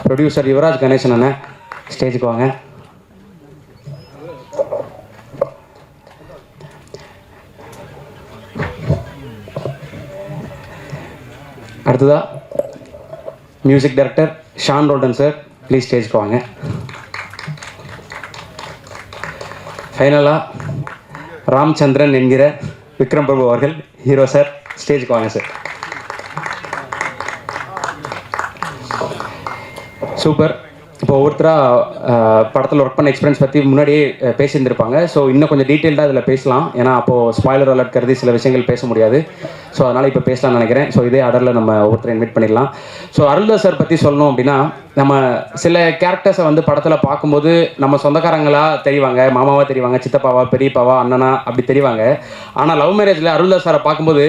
Producer Yuvraj Ganesan அண்ணன் ஸ்டேஜுக்கு வாங்க. அடுத்ததா music director Sean Roldan sir please ஸ்டேஜுக்கு வாங்க. ஃபைனலாக ராம்சந்திரன் என்கிற விக்ரம் பிரபு அவர்கள் ஹீரோ சார் ஸ்டேஜுக்கு வாங்க சார். சூப்பர். இப்போ ஒவ்வொருத்தராக படத்தில் ஒர்க் பண்ண எக்ஸ்பீரியன்ஸ் பற்றி முன்னாடியே பேசியிருந்திருப்பாங்க. ஸோ இன்னும் கொஞ்சம் டீட்டெயில்டாக அதில் பேசலாம். ஏன்னா அப்போது ஸ்பாய்லர் அலர்ட் கருதி சில விஷயங்கள் பேச முடியாது. ஸோ அதனால் இப்போ பேசலாம்னு நினைக்கிறேன். ஸோ இதே ஆர்டரில் நம்ம ஒவ்வொருத்தரை இன்வைட் பண்ணிடலாம். ஸோ அருள்தாஸ் சார் பற்றி சொல்லணும் அப்படின்னா, நம்ம சில கேரக்டர்ஸை வந்து படத்தில் பார்க்கும்போது நம்ம சொந்தக்காரங்களாக தெரிவாங்க, மாமாவாக தெரிவாங்க, சித்தப்பாவா, பெரியப்பாவா, அண்ணனா அப்படி தெரிவாங்க. ஆனால் லவ் மேரேஜில் அருள்தாஸ் சாரை பார்க்கும்போது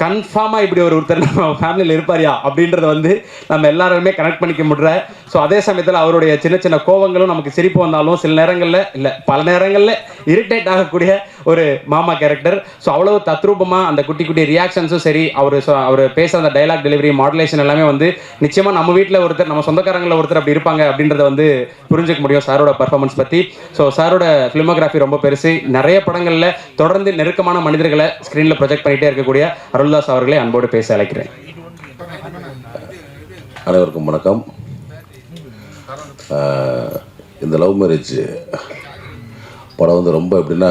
கன்ஃபார்மாக இப்படி ஒருத்தர் நம்ம ஃபேமிலியில் இருப்பாரியா அப்படின்றத வந்து நம்ம எல்லாருமே கனெக்ட் பண்ணிக்க முடியல. ஸோ அதே சமயத்தில் அவருடைய சின்ன சின்ன கோவங்களும் நமக்கு சிரிப்பு வந்தாலும் சில நேரங்களில் இல்லை பல நேரங்களில் இரிட்டேட் ஆகக்கூடிய ஒரு மாமா கேரக்டர். ஸோ அவ்வளோ தத்ரூபமாக அந்த குட்டி குட்டி ரியாக்ஷன்ஸும் சரி, அவர் பேசுகிற அந்த டைலாக் டெலிவரி மாடுலேஷன் எல்லாமே வந்து நிச்சயமாக நம்ம வீட்டில் ஒருத்தர், நம்ம சொந்தக்காரங்களில் ஒருத்தர் அப்படி இருப்பாங்க அப்படின்றத வந்து புரிஞ்சுக்க முடியும் சாரோட பர்ஃபார்மன்ஸ் பற்றி. ஸோ சாரோட ஃபிலிமோகிராஃபி ரொம்ப பெருசு. நிறைய படங்களில் தொடர்ந்து நெருக்கமான மனிதர்களை ஸ்க்ரீனில் ப்ரொஜெக்ட் பண்ணிகிட்டே இருக்கக்கூடிய அருள்தாஸ் அவர்களை அன்போடு பேச அழைக்கிறேன். அனைவருக்கும் வணக்கம். இந்த லவ் மேரேஜ் படம் வந்து ரொம்ப எப்படின்னா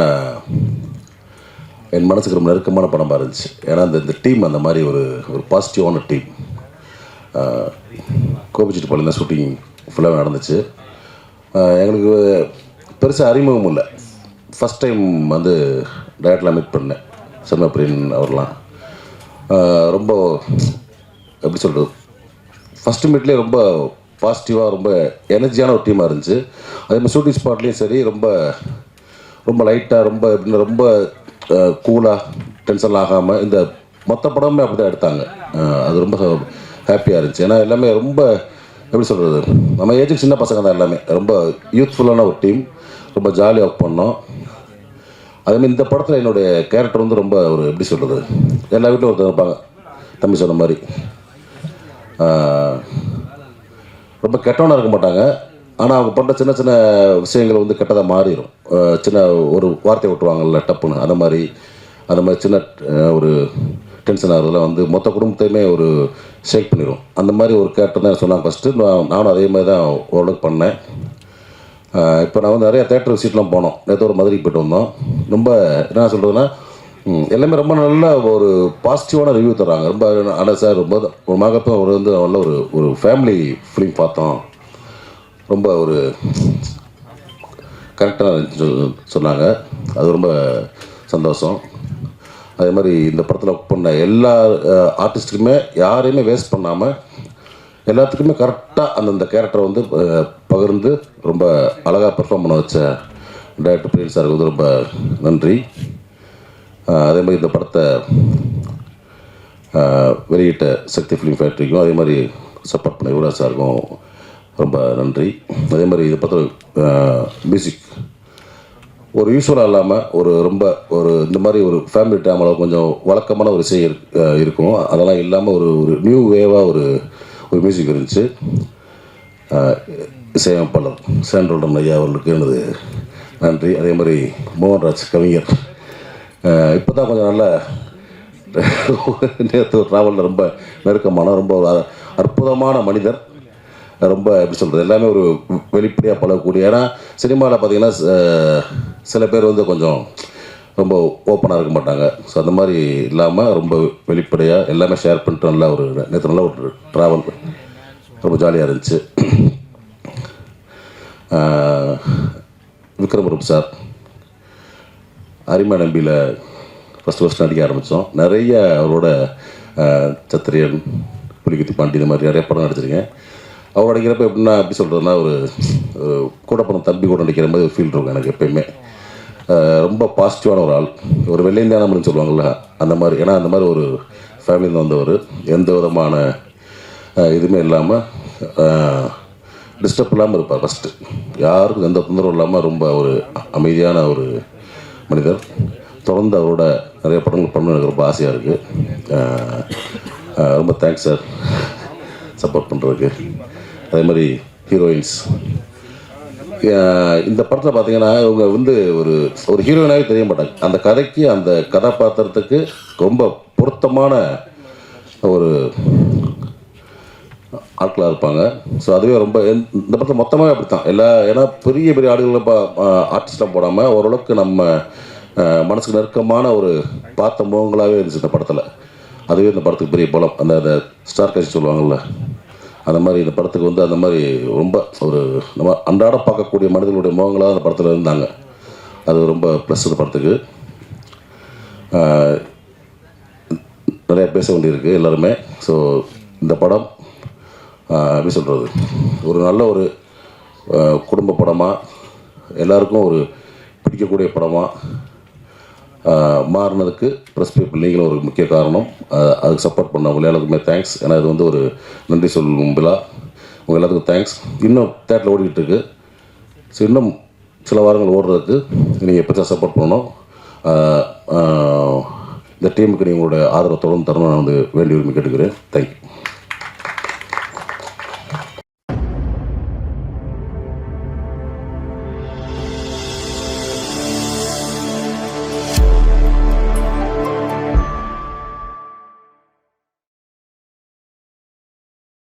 என் மனசுக்கு ரொம்ப நெருக்கமான படமாக இருந்துச்சு. ஏன்னா இந்த டீம் அந்த மாதிரி ஒரு பாசிட்டிவான டீம். கோபிச்செட்டிப்பாளையம் தான் ஷூட்டிங் ஃபுல்லாக நடந்துச்சு. எங்களுக்கு பெருசாக அறிமுகம் இல்லை. ஃபஸ்ட் டைம் வந்து டைரக்டரில் மீட் பண்ணேன் சர்மா பிரியன் அவர்லாம். ரொம்ப எப்படி சொல்கிறது, ஃபஸ்ட்டு மீட்லேயே ரொம்ப பாசிட்டிவாக ரொம்ப எனர்ஜியான ஒரு டீமாக இருந்துச்சு. அதேமாதிரி ஷூட்டிங் ஸ்பாட்லேயும் சரி ரொம்ப ரொம்ப லைட்டாக ரொம்ப எப்படின்னா ரொம்ப கூலாக டென்ஷன் ஆகாமல் இந்த மொத்த படமே அப்படி தான் எடுத்தாங்க. அது ரொம்ப ஹாப்பியாக இருந்துச்சு. ஏன்னா எல்லாமே ரொம்ப எப்படி சொல்கிறது, நம்ம ஏஜுக்கு சின்ன பசங்க தான் எல்லாமே. ரொம்ப யூத்ஃபுல்லான ஒரு டீம். ரொம்ப ஜாலியாக ஒர்க் பண்ணோம். அதேமாதிரி இந்த படத்தில் என்னுடைய கேரக்டர் வந்து ரொம்ப ஒரு எப்படி சொல்கிறது, எல்லா வீட்டிலும் ஒருத்தர் இருப்பாங்க தம்பி சொன்ன மாதிரி. ரொம்ப கெட்டவனாக இருக்க மாட்டாங்க. ஆனால் அவங்க பண்ணுற சின்ன சின்ன விஷயங்கள் வந்து கெட்டதாக மாறிடும். சின்ன ஒரு வார்த்தை விட்டுருவாங்கல்ல டப்புன்னு, அந்த மாதிரி சின்ன ஒரு டென்ஷன் ஆகிறதுல வந்து மொத்த குடும்பத்தையுமே ஒரு ஷேக் பண்ணிடும். அந்த மாதிரி ஒரு கேரக்டர் தான் சொன்னாங்க ஃபஸ்ட்டு. நானும் அதே மாதிரி தான் ஓரளவுக்கு பண்ணேன். இப்போ நான் வந்து நிறையா தேட்டர் விசிட்லாம் போனோம். நேற்று ஒரு மதுரைக்கு போய்ட்டு வந்தோம். ரொம்ப என்ன சொல்கிறதுனா எல்லாமே ரொம்ப நல்ல ஒரு பாசிட்டிவான ரிவ்யூ தராங்க. ரொம்ப ஆனால் சார் ரொம்ப ஒரு மகத்துவம் ஒரு வந்து நல்ல ஒரு ஃபேமிலி ஃபிலிம் பார்த்தோம், ரொம்ப ஒரு கரெக்டாக சொன்னாங்க. அது ரொம்ப சந்தோஷம். அதே மாதிரி இந்த படத்தில் ஒர்க் பண்ண எல்லா ஆர்டிஸ்ட்டுக்குமே யாரையுமே வேஸ்ட் பண்ணாமல் எல்லாத்துக்குமே கரெக்டாக அந்தந்த கேரக்டரை வந்து பகிர்ந்து ரொம்ப அழகாக பெர்ஃபார்ம் பண்ண வச்ச டைரக்டர் பிரியன் சாருக்கு வந்து ரொம்ப நன்றி. அதே மாதிரி இந்த படத்தை வெளியிட்ட சக்தி ஃபிலிம் ஃபேக்ட்ரிக்கும் அதே மாதிரி சப்போர்ட் பண்ண யுவராஜ் சாருக்கும் ரொம்ப நன்றி. அதே மாதிரி இந்த படத்தில் மியூசிக் ஒரு யூஸ்வலாக இல்லாமல் ரொம்ப இந்த மாதிரி ஒரு ஃபேமிலி ட்ராமாவில் கொஞ்சம் வழக்கமான ஒரு இசை இருக்கும். அதெல்லாம் இல்லாமல் ஒரு நியூ வேவாக ஒரு மியூசிக் இருந்துச்சு. இசையமைப்பாளர் ஷான் ரோல்டன் ஐயா அவர்களுக்கு எனது நன்றி. அதே மாதிரி மோகன்ராஜ் கவிஞர் இப்போ தான் கொஞ்சம் நல்ல நேற்று ட்ராவலில் ரொம்ப நெருக்கமான ரொம்ப அற்புதமான மனிதர். ரொம்ப எப்படி சொல்கிறது, எல்லாமே ஒரு வெளிப்படையாக பழகக்கூடிய. ஏன்னா சினிமாவில் பார்த்திங்கன்னா சில பேர் வந்து கொஞ்சம் ரொம்ப ஓப்பனாக இருக்க மாட்டாங்க. ஸோ அந்த மாதிரி இல்லாமல் ரொம்ப வெளிப்படையாக எல்லாமே ஷேர் பண்ணிட்டு நல்லா நேற்று நல்ல ஒரு ட்ராவல் ரொம்ப ஜாலியாக இருந்துச்சு. விக்ரம் பிரபு சார் அரிமா நம்பியில் ஃபஸ்ட்டு நடிக்க ஆரம்பித்தோம். நிறைய அவரோட சத்திரியன், புலிகுத்தி பாண்டி இந்த மாதிரி நிறைய படம் நடிச்சிருக்கேன். அவர் நடிக்கிறப்ப எப்படின்னா எப்படி சொல்கிறதுனா ஒரு கூட படம் தம்பி கூட நடிக்கிற மாதிரி ஒரு ஃபீல் இருக்கும் எனக்கு எப்பயுமே. ரொம்ப பாசிட்டிவான ஒரு ஆள், ஒரு வெள்ளைந்தானம்னு சொல்லுவாங்கள்ல அந்த மாதிரி. ஏன்னா அந்த மாதிரி ஒரு ஃபேமிலியில் வந்தவர், எந்த விதமான இதுவுமே இல்லாமல் டிஸ்டர்ப் இல்லாமல் இருப்பார். ஃபஸ்ட்டு யாருக்கும் எந்த தொந்தரவும் இல்லாமல் ரொம்ப ஒரு அமைதியான ஒரு மனிதர். தொடர்ந்து அவரோட நிறைய படங்கள் பண்ண எனக்கு ரொம்ப ஆசையாக இருக்குது. ரொம்ப தேங்க்ஸ் சார் சப்போர்ட் பண்ணுறதுக்கு. அதே மாதிரி ஹீரோயின்ஸ். இந்த படத்தில் பார்த்தீங்கன்னா இவங்க வந்து ஒரு ஒரு ஹீரோயினாகவே தெரிய மாட்டாங்க. அந்த கதைக்கு அந்த கதாபாத்திரத்துக்கு ரொம்ப பொருத்தமான ஒரு ஆட்களாக இருப்பாங்க. ஸோ அதுவே ரொம்ப இந்த படத்தில் மொத்தமாகவே அப்படி தான் ஏன்னா பெரிய பெரிய ஆடுகளை ஆர்டிஸ்டாக போடாமல் ஓரளவுக்கு நம்ம மனசுக்கு நெருக்கமான ஒரு பார்த்த முகங்களாகவே இருந்துச்சு இந்த படத்தில். அதுவே இந்த படத்துக்கு பெரிய பலம். அந்த ஸ்டார் காட்சி சொல்லுவாங்கள்ல, அந்த மாதிரி இந்த படத்துக்கு வந்து அந்த மாதிரி ரொம்ப ஒரு நம்ம அன்றாட பார்க்கக்கூடிய மனிதர்களுடைய முகங்களாக அந்த படத்தில் இருந்தாங்க. அது ரொம்ப ப்ளஸ் இந்த படத்துக்கு. நிறைய பேச வேண்டியிருக்கு எல்லாருமே. ஸோ இந்த படம் எப்படி சொல்கிறது, ஒரு நல்ல ஒரு குடும்ப படமாக எல்லாருக்கும் ஒரு பிடிக்கக்கூடிய படமாக மாறினதுக்கு ப்ரெஸ் பீப்புள் நீங்களும் ஒரு முக்கிய காரணம். அதுக்கு சப்போர்ட் பண்ணவங்க எல்லாத்துக்குமே தேங்க்ஸ். ஏன்னா இது வந்து ஒரு நன்றி சொல்லும் விழா. உங்கள் எல்லாத்துக்கும் தேங்க்ஸ். இன்னும் தேட்டரில் ஓடிக்கிட்டு இருக்கு. ஸோ இன்னும் சில வாரங்கள் ஓடுறதுக்கு நீங்கள் எப்போ சப்போர்ட் பண்ணணும். இந்த டீமுக்கு நீங்களோட ஆதரவு தொடர்ந்து தரணும் நான் வந்து வேண்டி விரும்பி கேட்டுக்கிறேன். தேங்க்யூ.